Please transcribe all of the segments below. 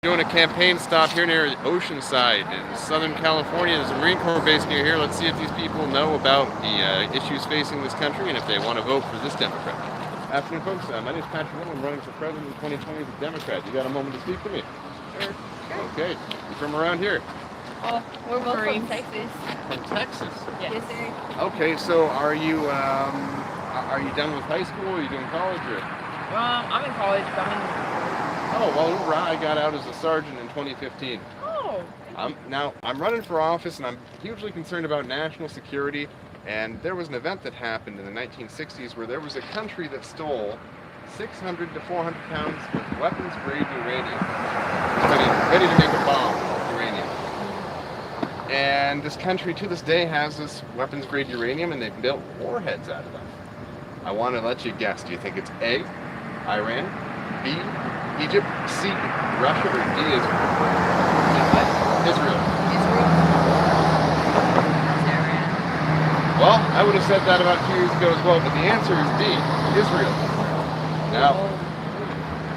doing a campaign stop here near Oceanside in Southern California. There's a Marine Corps base near here. Let's see if these people know about the issues facing this country and if they want to vote for this Democrat. Afternoon, folks. My name is Patrick Little. I'm running for president in 2020 as a Democrat. You got a moment to speak to me? Sure. Okay. You from around here? Oh, we're both from Texas. From Texas? Yes, sir. Okay, so are you done with high school? Are you doing college? Or? I'm in college, but I'm in... Oh, well, I got out as a sergeant in 2015. Oh. Now, I'm running for office, and I'm hugely concerned about national security, and there was an event that happened in the 1960s where there was a country that stole 600 to 400 pounds of weapons-grade uranium, ready to make a bomb of uranium. And this country, to this day, has this weapons-grade uranium, and they've built warheads out of them. I want to let you guess. Do you think it's A, Iran, B, Egypt, C, Russia, or D, Israel? Israel. Well, I would have said that about 2 years ago as well, but the answer is B, Israel.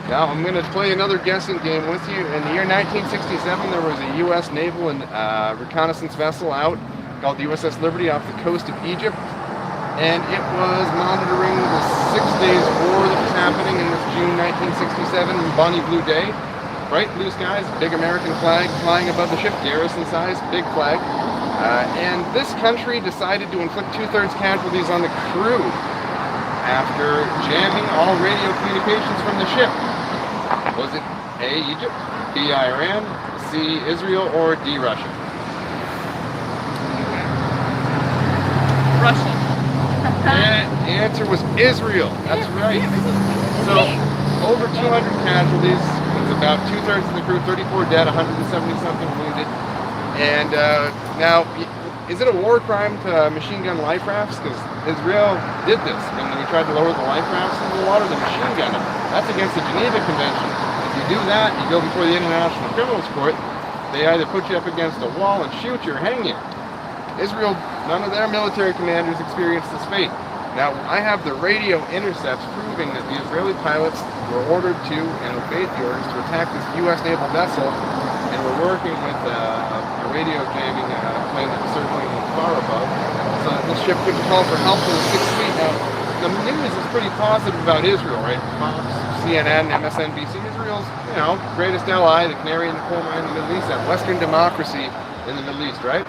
Now I'm going to play another guessing game with you. In the year 1967, there was a U.S. naval and reconnaissance vessel out called the USS Liberty off the coast of Egypt, and it was monitoring the 6 days war that was happening in this June 1967 Bonnie Blue Day. Bright blue skies, big American flag flying above the ship, garrison-sized, big flag. And this country decided to inflict 2/3 casualties on the crew after jamming all radio communications from the ship. Was it A, Egypt, B, Iran, C, Israel, or D, Russia? Russia. And the answer was Israel. That's right. So, over 200 casualties. It was about 2/3 of the crew, 34 dead, 170-something wounded. And now, is it a war crime to machine gun life rafts? Because Israel did this when we tried to lower the life rafts in the water, they machine gun them. That's against the Geneva Convention. If you do that, you go before the International Criminals Court. They either put you up against a wall and shoot you or hang you. Israel, none of their military commanders experienced this fate. Now, I have the radio intercepts proving that the Israeli pilots were ordered to and obeyed the orders to attack this U.S. naval vessel, and we're working with a radio jamming plane that was circling far above, so that this ship couldn't call for help in the 6th Fleet. Now, the news is pretty positive about Israel, right? Fox, CNN, MSNBC. Israel's, greatest ally, the canary in the coal mine in the Middle East, that Western democracy in the Middle East, right?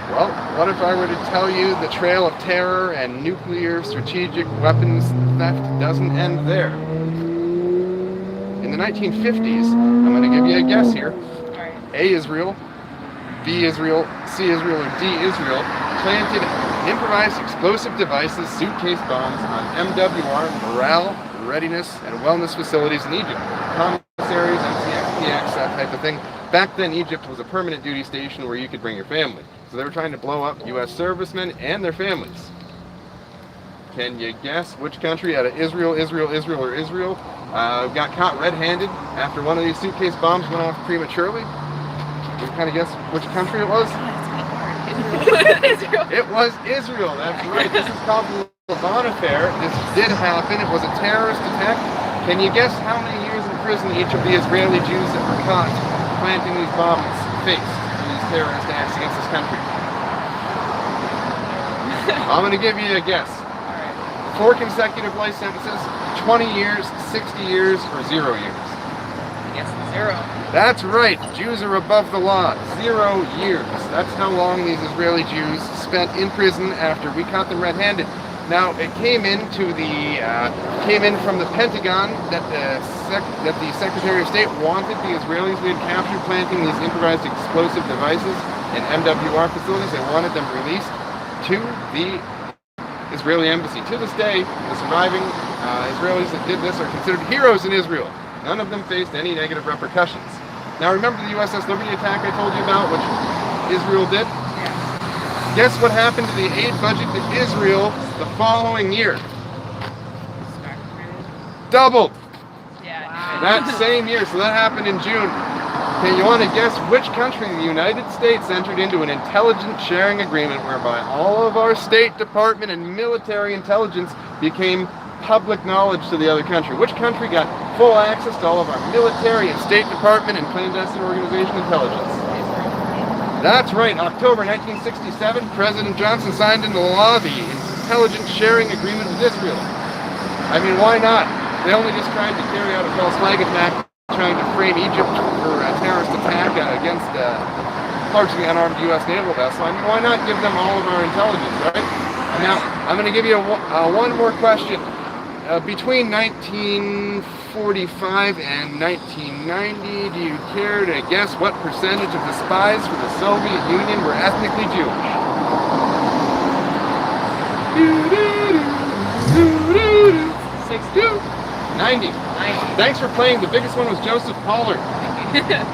Well, what if I were to tell you the trail of terror and nuclear strategic weapons theft doesn't end there? In the 1950s, I'm going to give you a guess here. A, Israel, B, Israel, C, Israel, or D, Israel planted improvised explosive devices, suitcase bombs on MWR, morale, readiness, and wellness facilities in Egypt. Commissaries, MCX, that type of thing. Back then, Egypt was a permanent duty station where you could bring your family. So they were trying to blow up U.S. servicemen and their families. Can you guess which country out of Israel, got caught red-handed after one of these suitcase bombs went off prematurely? Can you kind of guess which country it was? Israel. It was Israel, that's right. This is called the Levant Affair. This did happen. It was a terrorist attack. Can you guess how many years in prison each of the Israeli Jews that were caught planting these bombs faced? Terrorist acts against this country. I'm going to give you a guess. 4 consecutive life sentences, 20 years, 60 years, or 0 years. I guess 0. That's right. Jews are above the law. 0 years. That's how long these Israeli Jews spent in prison after we caught them red-handed. Now, it came in from the Pentagon that the Secretary of State wanted the Israelis we had captured planting these improvised explosive devices in MWR facilities. They wanted them released to the Israeli embassy. To this day, the surviving Israelis that did this are considered heroes in Israel. None of them faced any negative repercussions. Now, remember the USS Liberty attack I told you about, which Israel did? Guess what happened to the aid budget to Israel the following year? Doubled. Yeah. Wow. That same year, so that happened in June. Okay, you want to guess which country? The United States entered into an intelligence sharing agreement whereby all of our State Department and military intelligence became public knowledge to the other country. Which country got full access to all of our military and State Department and clandestine organization intelligence. That's right, October 1967, President Johnson signed into law the Intelligence Sharing Agreement with Israel. I mean, why not? They only just tried to carry out a false flag attack, trying to frame Egypt for a terrorist attack against largely unarmed U.S. naval vessel. I mean, why not give them all of our intelligence, right? Now, I'm going to give you one more question. Between 1945 and 1990, do you care to guess what percentage of the spies for the Soviet Union were ethnically Jewish? 90. Thanks for playing. The biggest one was Joseph Pollard.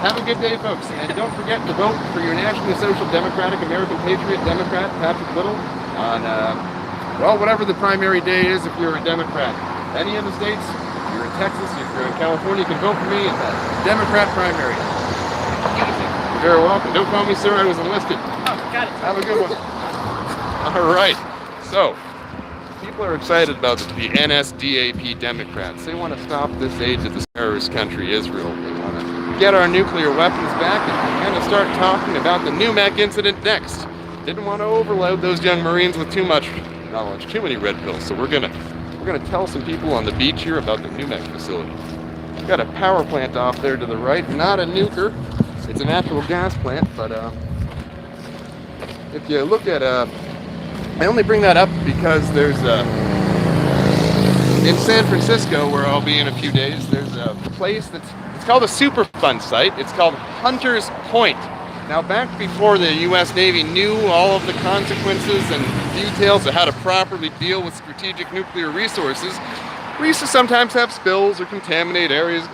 Have a good day, folks. And don't forget to vote for your Nationally Social Democratic American Patriot Democrat, Patrick Little, on, well, whatever the primary day is if you're a Democrat. Any of the states, if you're in Texas, if you're in California, you can vote for me in that Democrat primary. You're very welcome. Don't call me sir, I was enlisted. Oh, got it. Have a good one. All right. So, people are excited about the NSDAP Democrats. They want to stop this age of the terrorist country, Israel. They want to get our nuclear weapons back, and we're going to start talking about the NUMEC incident next. Didn't want to overload those young Marines with too much knowledge, too many red pills. So we're gonna tell some people on the beach here about the NUMEC facility. We've got a power plant off there to the right, not a nuker. It's a natural gas plant, but if you look at I only bring that up because there's in San Francisco, where I'll be in a few days, there's a place it's called a Superfund site. It's called Hunter's Point. Now, back before the U.S. Navy knew all of the consequences and details of how to properly deal with strategic nuclear resources, we used to sometimes have spills or contaminate areas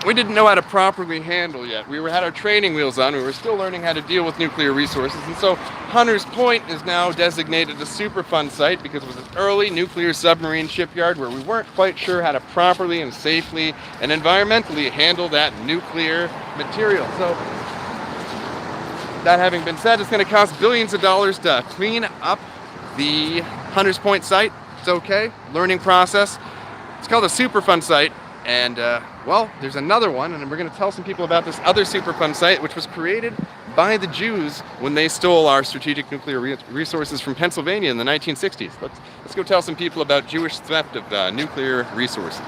we didn't know how to properly handle yet. We had our training wheels on. We were still learning how to deal with nuclear resources. And so Hunter's Point is now designated a Superfund site because it was an early nuclear submarine shipyard where we weren't quite sure how to properly and safely and environmentally handle that nuclear material. So, that having been said, it's going to cost billions of dollars to clean up the Hunter's Point site. It's okay. Learning process. It's called a Superfund site. And, well, there's another one, and we're going to tell some people about this other Superfund site, which was created by the Jews when they stole our strategic nuclear resources from Pennsylvania in the 1960s. Let's go tell some people about Jewish theft of nuclear resources.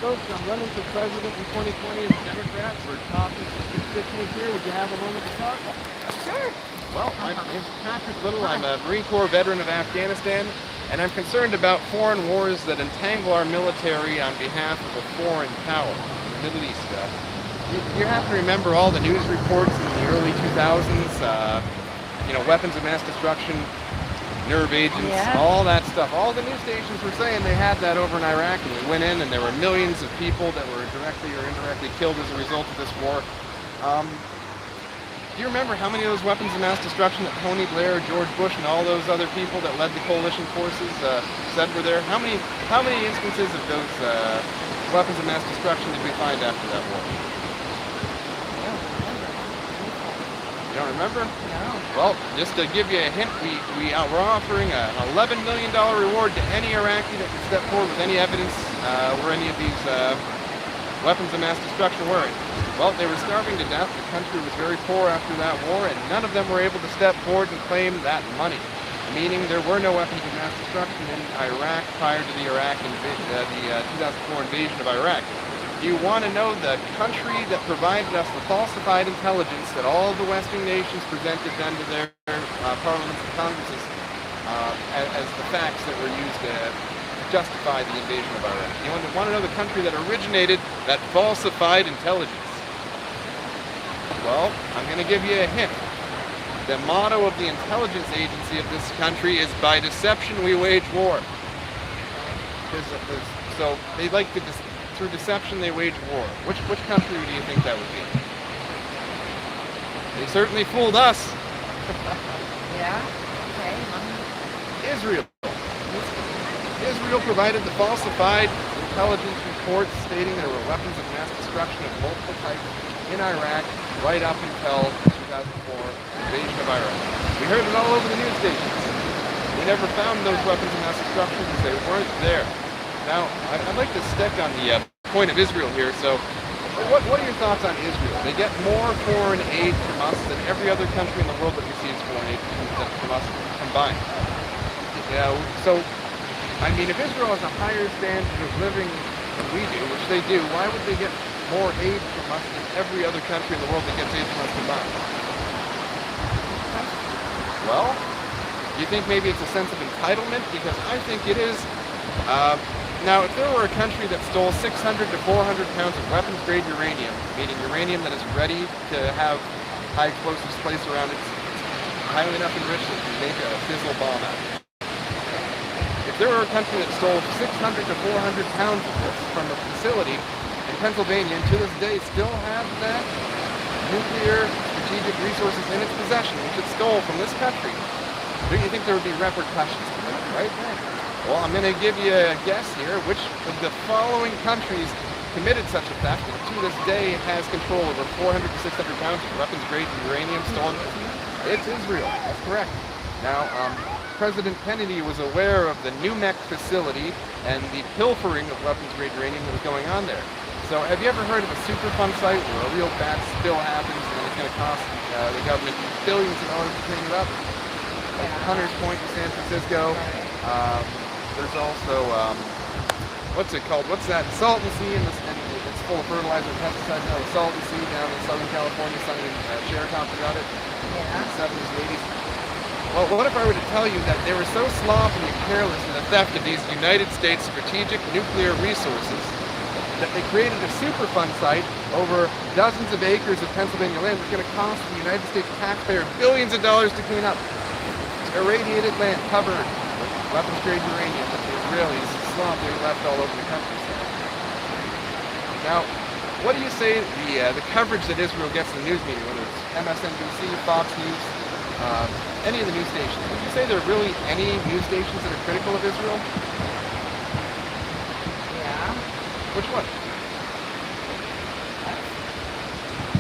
Folks, I'm running for president in 2020 as a Democrat. We're talking to constituents here. Would you have a moment to talk? Sure. Well, my name's Patrick Little. I'm a Marine Corps veteran of Afghanistan, and I'm concerned about foreign wars that entangle our military on behalf of a foreign power, the Middle East. You have to remember all the news reports in the early 2000s, weapons of mass destruction, nerve agents, all that stuff. All the news stations were saying they had that over in Iraq, and we went in, and there were millions of people that were directly or indirectly killed as a result of this war. Do you remember how many of those weapons of mass destruction that Tony Blair, George Bush, and all those other people that led the coalition forces said were there? How many instances of those weapons of mass destruction did we find after that war? You don't remember? No. Well, just to give you a hint, we're offering an $11 million reward to any Iraqi that can step forward with any evidence where any of these weapons of mass destruction were. Well, they were starving to death. The country was very poor after that war, and none of them were able to step forward and claim that money, meaning there were no weapons of mass destruction in Iraq prior to the 2004 invasion of Iraq. Do you want to know the country that provided us the falsified intelligence that all of the Western nations presented then to their parliaments and congresses as the facts that were used to justify the invasion of Iraq? You want to know the country that originated that falsified intelligence? Well, I'm going to give you a hint. The motto of the intelligence agency of this country is, "By deception we wage war." So they like to, through deception, they wage war. Which country do you think that would be? They certainly fooled us. Yeah. Okay. Israel. Israel provided the falsified intelligence reports stating there were weapons of mass destruction of multiple types in Iraq right up until 2004 invasion of Iraq. We heard it all over the news stations. We never found those weapons of mass destruction because they weren't there. Now, I'd like to stick on the point of Israel here. So, what are your thoughts on Israel? They get more foreign aid from us than every other country in the world that receives foreign aid from us combined. So, I mean, if Israel has a higher standard of living than we do, which they do, why would they get more aid from us than every other country in the world that gets aid from us combined? Well, do you think maybe it's a sense of entitlement? Because I think it is. Now, if there were a country that stole 600 to 400 pounds of weapons-grade uranium, meaning uranium that is ready to have high explosives placed around it, highly enough enriched that you make a fizzle bomb out of it. If there were a country that stole 600 to 400 pounds of this from a facility in Pennsylvania, and to this day still have that nuclear strategic resources in its possession, which it stole from this country, don't you think there would be repercussions to that, right? Well, I'm going to give you a guess here. Which of the following countries committed such a theft and to this day has control over 400 to 600 pounds of weapons-grade uranium stolen? It's Israel. That's correct. Now, President Kennedy was aware of the New Mex facility and the pilfering of weapons-grade uranium that was going on there. So have you ever heard of a Superfund site where a real bad spill happens and it's going to cost the government billions of dollars to clean it up? Like Hunters Point in San Francisco. There's also, what's it called? What's that? Salton Sea, and it's full of fertilizer and pesticides. No, the Salton Sea down in Southern California. Something Share talked about it in the 70s and 80s. Well, what if I were to tell you that they were so sloppy and careless in the theft of these United States strategic nuclear resources that they created a Superfund site over dozens of acres of Pennsylvania land that's going to cost the United States taxpayer billions of dollars to clean up? It's irradiated land covered with weapons-grade uranium that the Israelis sloppily left all over the countryside. Now, what do you say the coverage that Israel gets in the news media, whether it's MSNBC, Fox News, any of the news stations? Would you say there are really any news stations that are critical of Israel? Yeah. Which one?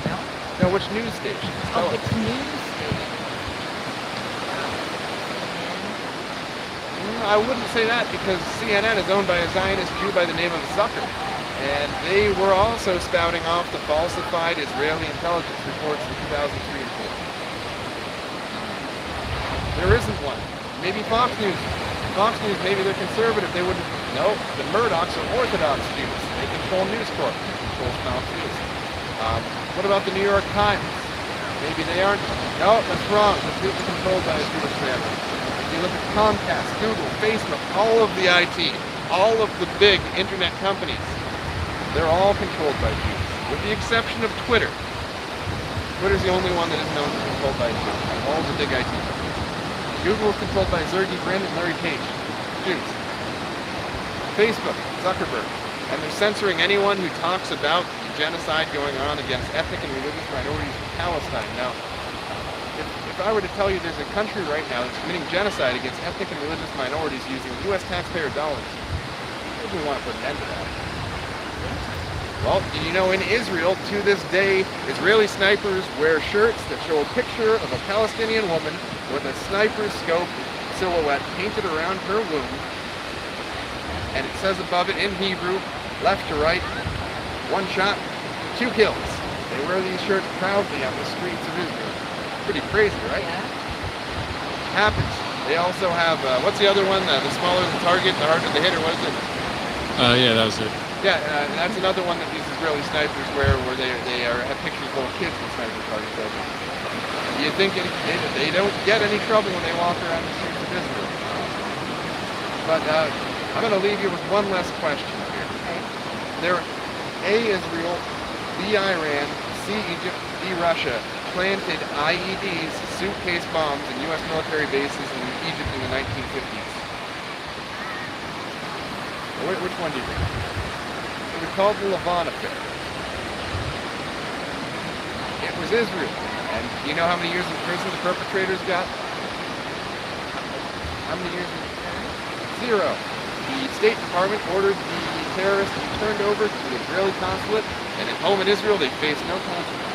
No. No, which news station? Oh, it's news station. I wouldn't say that because CNN is owned by a Zionist Jew by the name of Zucker. And they were also spouting off the falsified Israeli intelligence reports in 2003 and 4. There isn't one. Maybe Fox News. Fox News, maybe they're conservative. They wouldn't. No, the Murdochs are Orthodox Jews. They control News Corp. They control Fox News. What about the New York Times? Maybe they aren't. No, that's wrong. They're completely controlled by a Jewish family. If you look at Comcast, Google, Facebook, all of the IT, all of the big internet companies, they're all controlled by Jews, with the exception of Twitter. Twitter's the only one that is known to be controlled by Jews. All the big IT companies. Google is controlled by Sergey Brin and Larry Page, Jews. Facebook, Zuckerberg, and they're censoring anyone who talks about the genocide going on against ethnic and religious minorities in Palestine. Now, if I were to tell you there's a country right now that's committing genocide against ethnic and religious minorities using U.S. taxpayer dollars, would we want to put an end to that? Well, did you know in Israel, to this day, Israeli snipers wear shirts that show a picture of a Palestinian woman with a sniper scope silhouette painted around her womb, and it says above it in Hebrew, left to right, one shot, 2 kills. They wear these shirts proudly on the streets of Israel. Pretty crazy, right? Yeah. Happens. They also have, what's the other one? The smaller the target, the harder the hit, or what is it? Yeah, that was it. Yeah, that's another one that these Israeli snipers wear, where they have pictures of little kids with sniper targets over. You think they don't get any trouble when they walk around the streets of Israel. But I'm going to leave you with one last question here. Okay. There, A, Israel, B, Iran, C, Egypt, D, Russia planted IEDs, suitcase bombs, in U.S. military bases in Egypt in the 1950s. Which one do you think? It was called the Levant Affair. It was Israel. And do you know how many years in prison the perpetrators got? How many years in prison? 0. The State Department ordered the terrorists to be turned over to the Israeli consulate, and at home in Israel they faced no consequences.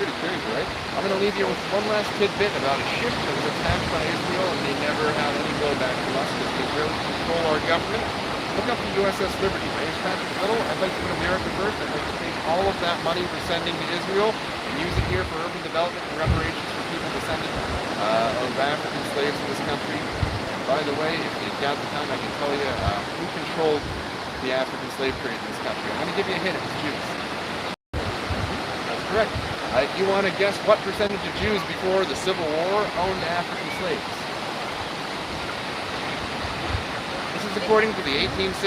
Pretty crazy, right? I'm going to leave you with one last tidbit about a ship that was attacked by Israel, and they never had any blowback from us because the Israelis control our government. Look up the USS Liberty. My name's Patrick Little. I'd like to go to America first. I'd like to take all of that money we're sending to Israel and use it here for urban development and reparations for people descended of African slaves in this country. And by the way, if you've got the time, I can tell you who controlled the African slave trade in this country. I'm going to give you a hint. It was Jews. That's correct. You want to guess what percentage of Jews before the Civil War owned African slaves? This is according to the 1860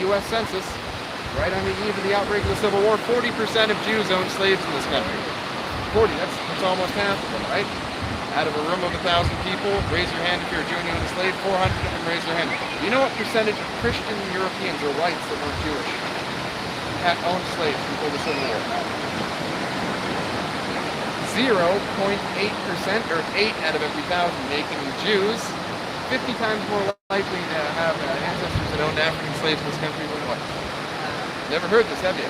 U.S. Census. Right on the eve of the outbreak of the Civil War, 40% of Jews owned slaves in this country. 40. That's almost half of them, right? Out of a room of 1,000 people, raise your hand if you're a Jew and you own a slave. 400 of them raise their hand. Do you know what percentage of Christian Europeans or whites that weren't Jewish had owned slaves before the Civil War? 0.8%, or 8 out of every 1,000, making Jews 50 times more likely to have ancestors that owned African slaves in this country than whites. Never heard this, have you?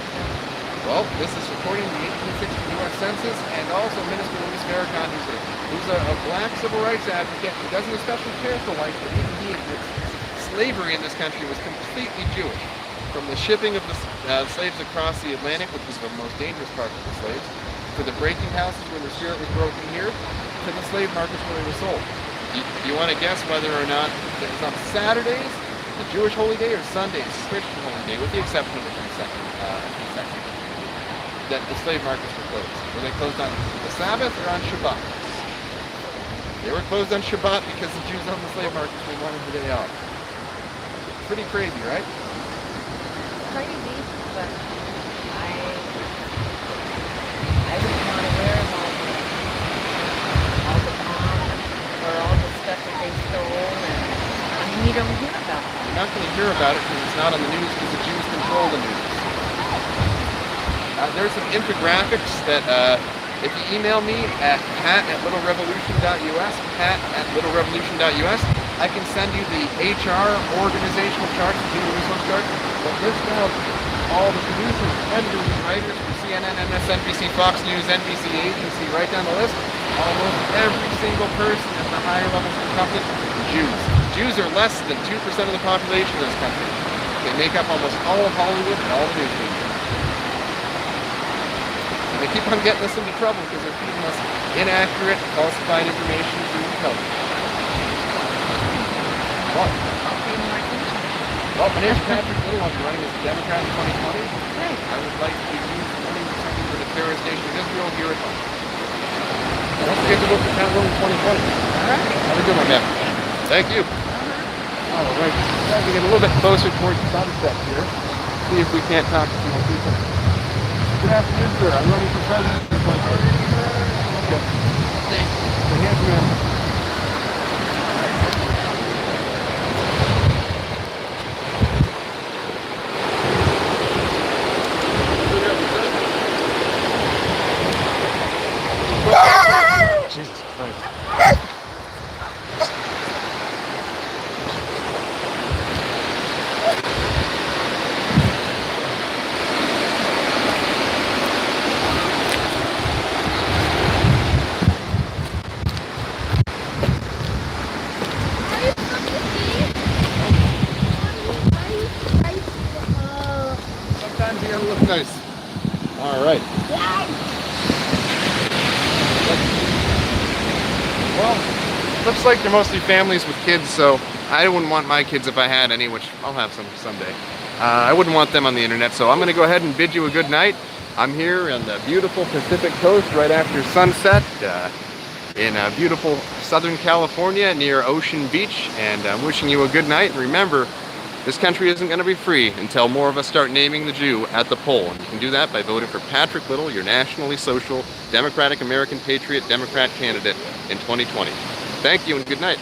Well, this is according to the 1860 U.S. Census, and also Minister Louis Farrakhan, who's a black civil rights advocate who doesn't especially care for whites, but even he admits slavery in this country was completely Jewish. From the shipping of the slaves across the Atlantic, which was the most dangerous part of the slaves, to the breaking houses where their spirit was broken here, to the slave markets where they were sold. Do you want to guess whether or not it was on Saturdays, the Jewish holy day, or Sundays, Christian holy day, with the exception of the second, that the slave markets were closed? Were they closed on the Sabbath or on Shabbat? They were closed on Shabbat because the Jews owned the slave markets and they wanted the day off. Pretty crazy, right? Crazy, but I was not aware of all the bombs or all the stuff that they stole, and I mean, you don't hear about that. You're not going to hear about it because it's not on the news because the Jews control the news. There's some infographics that if you email me at pat@littlerevolution.us, pat@littlerevolution.us, I can send you the HR organizational chart, the human resource chart, that lists out all the producers, editors, and writers from CNN, MSNBC, Fox News, NBC, ABC, right down the list. Almost every single person at the higher levels of the company, Jews. Jews are less than 2% of the population of this country. They make up almost all of Hollywood and all the news media. And they keep on getting us into trouble because they're feeding us inaccurate, falsified information through the television. What? Well, my name's Patrick Little. I'm running as a Democrat in 2020. Right. I would like to use the money we're sending for the terrorist nation of Israel here at home. Don't forget to vote for Pat Little in 2020. All right. Have a good one, man. Thank you. All right. As we get a little bit closer towards sunset here, see if we can't talk to some more people. Good afternoon, sir. I'm running for president in 2020. Okay. Thanks. So here's your man. Jesus Christ. Sometimes you gotta look nice. All right. Well, looks like they're mostly families with kids, so I wouldn't want my kids if I had any, which I'll have some someday. I wouldn't want them on the internet, so I'm going to go ahead and bid you a good night. I'm here on the beautiful Pacific coast right after sunset in beautiful Southern California near Ocean Beach, and I'm wishing you a good night. And remember, this country isn't going to be free until more of us start naming the Jew at the poll. And you can do that by voting for Patrick Little, your nationally social, democratic American patriot Democrat candidate in 2020. Thank you and good night.